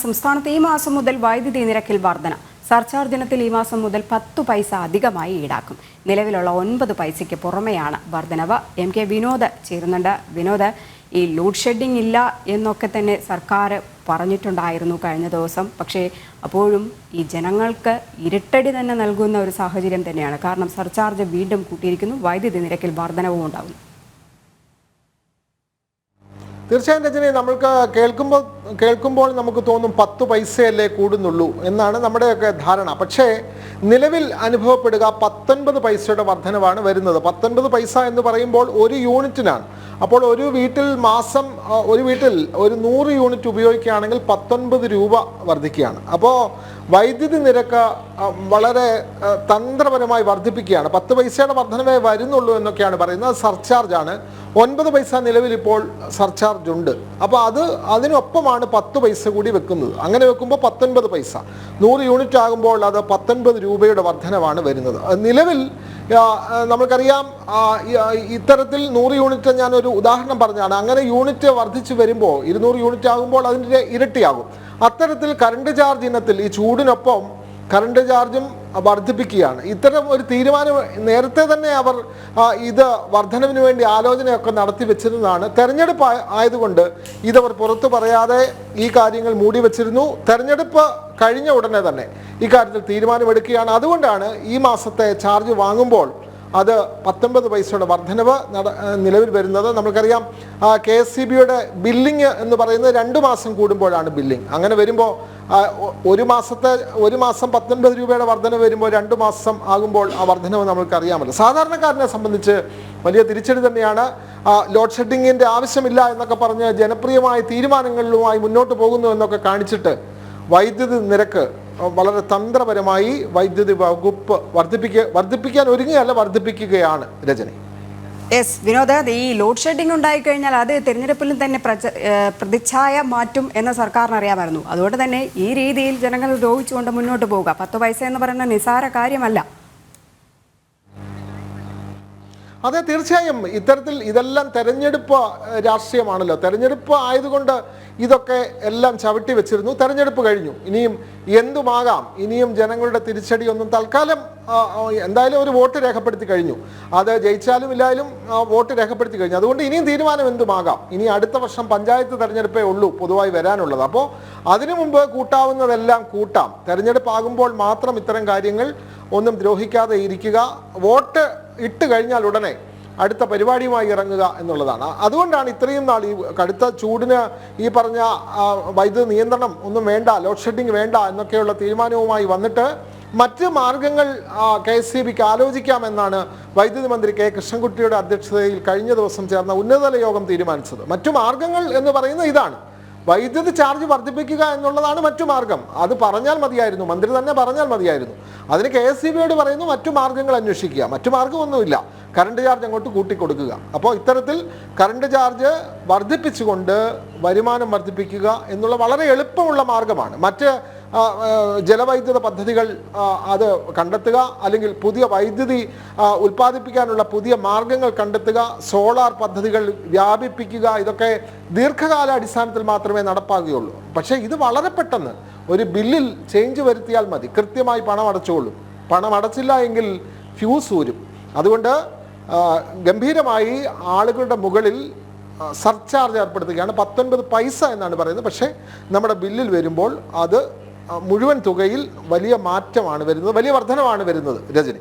സംസ്ഥാനത്ത് ഈ മാസം മുതൽ വൈദ്യുതി നിരക്കിൽ വർധന. സർചാർജ് ഇനത്തിൽ ഈ മാസം മുതൽ 10 പൈസ അധികമായി ഈടാക്കും. നിലവിലുള്ള 9 പൈസയ്ക്ക് പുറമെയാണ് വർധനവ്. MK വിനോദ് ചേരുന്നുണ്ട്. വിനോദ്, ഈ ലോഡ് ഷെഡിംഗ് ഇല്ല എന്നൊക്കെ തന്നെ സർക്കാർ പറഞ്ഞിട്ടുണ്ടായിരുന്നു കഴിഞ്ഞ ദിവസം. പക്ഷേ അപ്പോഴും ഈ ജനങ്ങൾക്ക് ഇരുട്ടടി തന്നെ നൽകുന്ന ഒരു സാഹചര്യം തന്നെയാണ്. കാരണം സർചാർജ് വീണ്ടും കൂട്ടിയിരിക്കുന്നു, വൈദ്യുതി നിരക്കിൽ വർധനവും ഉണ്ടാകുന്നു. തീർച്ചയായും രജനി, നമ്മൾക്ക് കേൾക്കുമ്പോൾ നമുക്ക് തോന്നും 10 പൈസയല്ലേ കൂടുന്നുള്ളൂ എന്നാണ് നമ്മുടെയൊക്കെ ധാരണ. പക്ഷേ നിലവിൽ അനുഭവപ്പെടുക 19 പൈസയുടെ വർധനവാണ് വരുന്നത്. 19 പൈസ എന്ന് പറയുമ്പോൾ ഒരു യൂണിറ്റിനാണ്. അപ്പോൾ ഒരു വീട്ടിൽ ഒരു 100 യൂണിറ്റ് ഉപയോഗിക്കുകയാണെങ്കിൽ 19 രൂപ വർദ്ധിക്കുകയാണ്. അപ്പോൾ വൈദ്യുതി നിരക്ക് വളരെ തന്ത്രപരമായി വർദ്ധിപ്പിക്കുകയാണ്. 10 പൈസയുടെ വർധനവേ വരുന്നുള്ളൂ എന്നൊക്കെയാണ് പറയുന്നത്. സർചാർജാണ്. 9 പൈസ നിലവിൽ ഇപ്പോൾ സർചാർജ് ഉണ്ട്. അപ്പോൾ അതിനൊപ്പമാണ് 10 പൈസ കൂടി വെക്കുന്നത്. അങ്ങനെ വെക്കുമ്പോൾ 19 പൈസ. 100 യൂണിറ്റ് ആകുമ്പോൾ അത് 19 രൂപയുടെ വർധനവാണ് വരുന്നത്. നിലവിൽ നമുക്കറിയാം, ഇത്തരത്തിൽ 100 യൂണിറ്റ് ഞാനൊരു ഉദാഹരണം പറഞ്ഞാണ്. അങ്ങനെ യൂണിറ്റ് വർദ്ധിച്ചു വരുമ്പോൾ 200 യൂണിറ്റ് ആകുമ്പോൾ അതിൻ്റെ ഇരട്ടിയാകും. അത്തരത്തിൽ കറണ്ട് ചാർജ് ഇനത്തിൽ ഈ ചൂടിനൊപ്പം കറണ്ട് ചാർജും വർദ്ധിപ്പിക്കുകയാണ്. ഇത്തരം ഒരു തീരുമാനം നേരത്തെ തന്നെ അവർ ഇത് വർധനവിന് വേണ്ടി ആലോചനയൊക്കെ നടത്തി വെച്ചിരുന്നതാണ്. തെരഞ്ഞെടുപ്പ് ആയതുകൊണ്ട് ഇതവർ പുറത്തു പറയാതെ ഈ കാര്യങ്ങൾ മൂടി വെച്ചിരുന്നു. തെരഞ്ഞെടുപ്പ് കഴിഞ്ഞ ഉടനെ തന്നെ ഇക്കാര്യത്തിൽ തീരുമാനമെടുക്കുകയാണ്. അതുകൊണ്ടാണ് ഈ മാസത്തെ ചാർജ് വാങ്ങുമ്പോൾ അത് 19 പൈസയുടെ വർധനവ് നിലവിൽ വരുന്നത്. നമുക്കറിയാം, KSEBയുടെ ബില്ലിങ് എന്ന് പറയുന്നത് 2 മാസം കൂടുമ്പോഴാണ് ബില്ലിങ്. അങ്ങനെ വരുമ്പോൾ ഒരു മാസം 19 രൂപയുടെ വർധനവ് വരുമ്പോൾ 2 മാസം ആകുമ്പോൾ ആ വർധനവ് നമ്മൾക്കറിയാമല്ലോ. സാധാരണക്കാരനെ സംബന്ധിച്ച് വലിയ തിരിച്ചടി തന്നെയാണ്. ലോഡ് ഷെഡിങ്ങിൻ്റെ ആവശ്യമില്ല എന്നൊക്കെ പറഞ്ഞ് ജനപ്രിയമായ തീരുമാനങ്ങളിലുമായി മുന്നോട്ട് പോകുന്നു എന്നൊക്കെ കാണിച്ചിട്ട് വൈദ്യുതി നിരക്ക് വളരെ തന്ത്രപരമായി വൈദ്യുതി വകുപ്പ് വർദ്ധിപ്പിക്കാൻ ഒരുങ്ങിയല്ല, വർദ്ധിപ്പിക്കുകയാണ് രജനി. വിനോദ്, ഈ ലോഡ് ഷെഡിംഗ് ഉണ്ടായിക്കഴിഞ്ഞാൽ അത് തിരഞ്ഞെടുപ്പിലും തന്നെ പ്രതിച്ഛായ മാറ്റും എന്ന് സർക്കാരിന് അറിയാമായിരുന്നു. അതുകൊണ്ട് തന്നെ ഈ രീതിയിൽ ജനങ്ങൾ ദ്രോഹിച്ചുകൊണ്ട് മുന്നോട്ട് പോവുക 10 പൈസ എന്ന് പറയുന്ന നിസ്സാര കാര്യമല്ല. അതെ, തീർച്ചയായും ഇതെല്ലാം തെരഞ്ഞെടുപ്പ് രാഷ്ട്രീയമാണല്ലോ. തെരഞ്ഞെടുപ്പ് ആയതുകൊണ്ട് ഇതൊക്കെ എല്ലാം ചവിട്ടി വെച്ചിരുന്നു. തെരഞ്ഞെടുപ്പ് കഴിഞ്ഞു, ഇനിയും എന്തുമാകാം. ഇനിയും ജനങ്ങളുടെ തിരിച്ചടിയൊന്നും തൽക്കാലം എന്തായാലും ഒരു വോട്ട് രേഖപ്പെടുത്തി കഴിഞ്ഞു. അത് ജയിച്ചാലും ഇല്ലായാലും വോട്ട് രേഖപ്പെടുത്തി കഴിഞ്ഞു. അതുകൊണ്ട് ഇനിയും തീരുമാനം എന്തുമാകാം. ഇനി അടുത്ത വർഷം പഞ്ചായത്ത് തെരഞ്ഞെടുപ്പേ ഉള്ളൂ പൊതുവായി വരാനുള്ളത്. അപ്പോൾ അതിനു മുമ്പ് കൂട്ടാവുന്നതെല്ലാം കൂട്ടാം. തെരഞ്ഞെടുപ്പ് ആകുമ്പോൾ മാത്രം ഇത്തരം കാര്യങ്ങൾ ഒന്നും ദ്രോഹിക്കാതെ ഇരിക്കുക. വോട്ട് ഇട്ട് കഴിഞ്ഞാൽ ഉടനെ അടുത്ത പരിപാടിയുമായി ഇറങ്ങുക എന്നുള്ളതാണ്. അതുകൊണ്ടാണ് ഇത്രയും നാൾ ഈ കടുത്ത ചൂടിന് ഈ പറഞ്ഞ വൈദ്യുതി നിയന്ത്രണം ഒന്നും വേണ്ട, ലോഡ് ഷെഡിങ് വേണ്ട എന്നൊക്കെയുള്ള തീരുമാനവുമായി വന്നിട്ട് മറ്റ് മാർഗങ്ങൾ KSEBക്ക് ആലോചിക്കാമെന്നാണ് വൈദ്യുതി മന്ത്രി K കൃഷ്ണൻകുട്ടിയുടെ അധ്യക്ഷതയിൽ കഴിഞ്ഞ ദിവസം ചേർന്ന ഉന്നതതല യോഗം തീരുമാനിച്ചത്. മറ്റു മാർഗങ്ങൾ എന്ന് പറയുന്നത് ഇതാണ്. വൈദ്യുതി ചാർജ് വർദ്ധിപ്പിക്കുക എന്നുള്ളതാണ് മറ്റു മാർഗം. അത് പറഞ്ഞാൽ മതിയായിരുന്നു, മന്ത്രി തന്നെ പറഞ്ഞാൽ മതിയായിരുന്നു. അതിന് KSEBയോട് പറയുന്നു മറ്റു മാർഗങ്ങൾ അന്വേഷിക്കുക. മറ്റു മാർഗമൊന്നുമില്ല, കറണ്ട് ചാർജ് അങ്ങോട്ട് കൂട്ടിക്കൊടുക്കുക. അപ്പോൾ ഇത്തരത്തിൽ കറണ്ട് ചാർജ് വർദ്ധിപ്പിച്ചുകൊണ്ട് വരുമാനം വർദ്ധിപ്പിക്കുക എന്നുള്ള വളരെ എളുപ്പമുള്ള മാർഗമാണ്. മറ്റ് ജലവൈദ്യുത പദ്ധതികൾ അത് കണ്ടെത്തുക, അല്ലെങ്കിൽ പുതിയ വൈദ്യുതി ഉൽപ്പാദിപ്പിക്കാനുള്ള പുതിയ മാർഗങ്ങൾ കണ്ടെത്തുക, സോളാർ പദ്ധതികൾ വ്യാപിപ്പിക്കുക, ഇതൊക്കെ ദീർഘകാല അടിസ്ഥാനത്തിൽ മാത്രമേ നടപ്പാകുകയുള്ളൂ. പക്ഷേ ഇത് വളരെ പെട്ടെന്ന് ഒരു ബില്ലിൽ ചേഞ്ച് വരുത്തിയാൽ മതി, കൃത്യമായി പണം അടച്ചോളും. പണം അടച്ചില്ല എങ്കിൽ ഫ്യൂസ് ഊരും. അതുകൊണ്ട് ഗംഭീരമായി ആളുകളുടെ മുകളിൽ സർചാർജ് ഏർപ്പെടുത്തുകയാണ്. 19 പൈസ എന്നാണ് പറയുന്നത്. പക്ഷേ നമ്മുടെ ബില്ലിൽ വരുമ്പോൾ അത് മുഴുവൻ തുകയിൽ വലിയ മാറ്റമാണ് വരുന്നത്, വലിയ വർധനമാണ് വരുന്നത് രജനി.